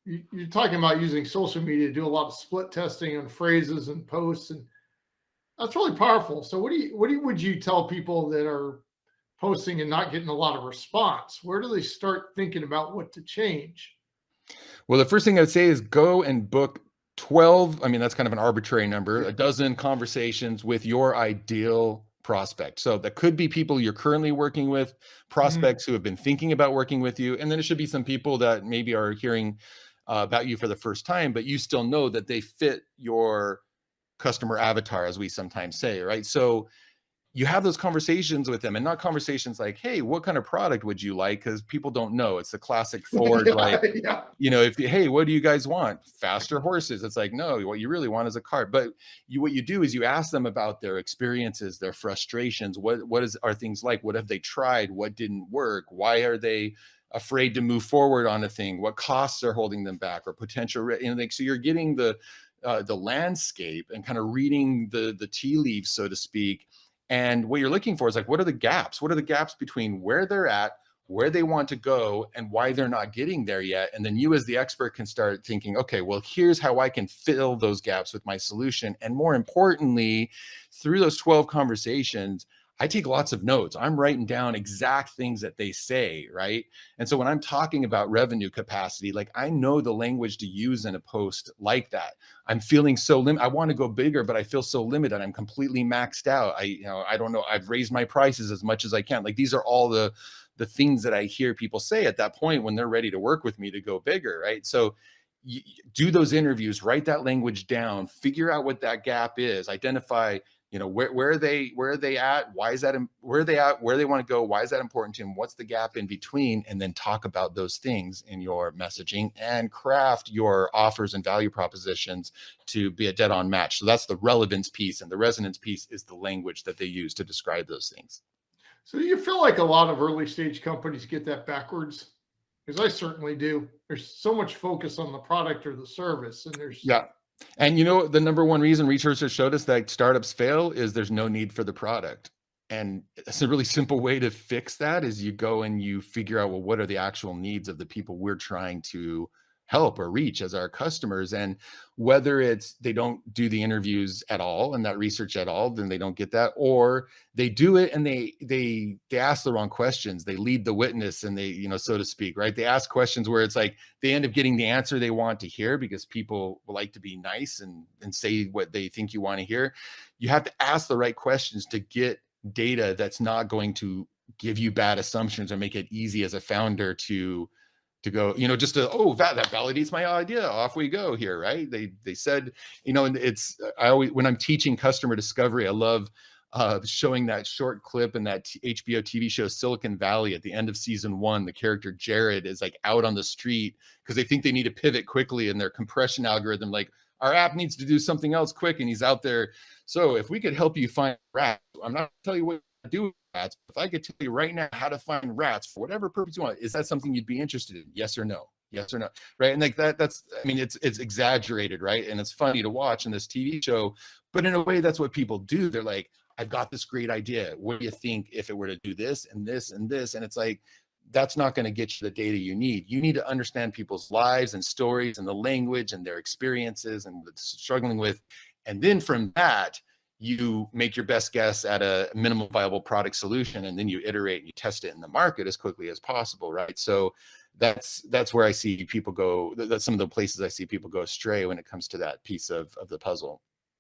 you're talking about using social media to do a lot of split testing on phrases and posts, and that's really powerful. So would you tell people that are posting and not getting a lot of response? Where do they start thinking about what to change? Well, the first thing I'd say is go and book 12. I mean, that's kind of an arbitrary number, a dozen conversations with your ideal prospect. So that could be people you're currently working with, Mhm. prospects who have been thinking about working with you. And then it should be some people that maybe are hearing about you for the first time, but you still know that they fit your customer avatar, as we sometimes say, right? So you have those conversations with them, and not conversations like, hey, what kind of product would you like? Because people don't know. It's the classic Ford, Yeah, like, yeah. if you, hey, what do you guys want? Faster horses? It's like, no, what you really want is a car. But what you do is you ask them about their experiences, their frustrations. Are things like? What have they tried? What didn't work? Why are they afraid to move forward on a thing? What costs are holding them back, or potential? So you're getting the landscape and kind of reading the tea leaves, so to speak. And what you're looking for is like, what are the gaps? What are the gaps between where they're at, where they want to go, and why they're not getting there yet? And then you as the expert can start thinking, okay, well, here's how I can fill those gaps with my solution. And more importantly, through those 12 conversations, I take lots of notes. I'm writing down exact things that they say, right? And so when I'm talking about revenue capacity, like, I know the language to use in a post like that. I'm feeling so limited. I want to go bigger, but I feel so limited. I'm completely maxed out. I don't know. I've raised my prices as much as I can. Like, these are all the things that I hear people say at that point when they're ready to work with me to go bigger, right? So you do those interviews, write that language down, figure out what that gap is, identify, where are they at, why is that, where are they at, where they want to go, why is that important to them, what's the gap in between, and then talk about those things in your messaging and craft your offers and value propositions to be a dead-on match. So that's the relevance piece, and the resonance piece is the language that they use to describe those things. So you feel like a lot of early stage companies get that backwards? Because I certainly do. There's so much focus on the product or the service, and there's Yeah. And the number one reason researchers showed us that startups fail is there's no need for the product. And it's a really simple way to fix that is you go and you figure out, well, what are the actual needs of the people we're trying to help or reach as our customers? And whether it's they don't do the interviews at all and that research at all, then they don't get that, or they do it and they ask the wrong questions. They lead the witness, and they, so to speak, right? They ask questions where it's like they end up getting the answer they want to hear because people like to be nice and say what they think you want to hear. You have to ask the right questions to get data that's not going to give you bad assumptions or make it easy as a founder to go, just to, oh, that validates my idea. Off we go here, right? They said, and it's, I always, when I'm teaching customer discovery, I love showing that short clip in that HBO TV show Silicon Valley. At the end of season 1, the character Jared is like out on the street because they think they need to pivot quickly in their compression algorithm. Like, our app needs to do something else quick, and he's out there. So if we could help you find rats, I'm not tell you what to do with rats. If I could tell you right now how to find rats for whatever purpose you want, is that something you'd be interested in? Yes or no? Yes or no? Right? And like that's, I mean, it's exaggerated, right? And it's funny to watch in this TV show, but in a way, that's what people do. They're like, I've got this great idea. What do you think if it were to do this and this and this? And it's like, that's not going to get you the data you need. You need to understand people's lives and stories and the language and their experiences and what they're struggling with. And then from that, you make your best guess at a minimum viable product solution, and then you iterate and you test it in the market as quickly as possible, right? So that's where I see people go. That's some of the places I see people go astray when it comes to that piece of the puzzle.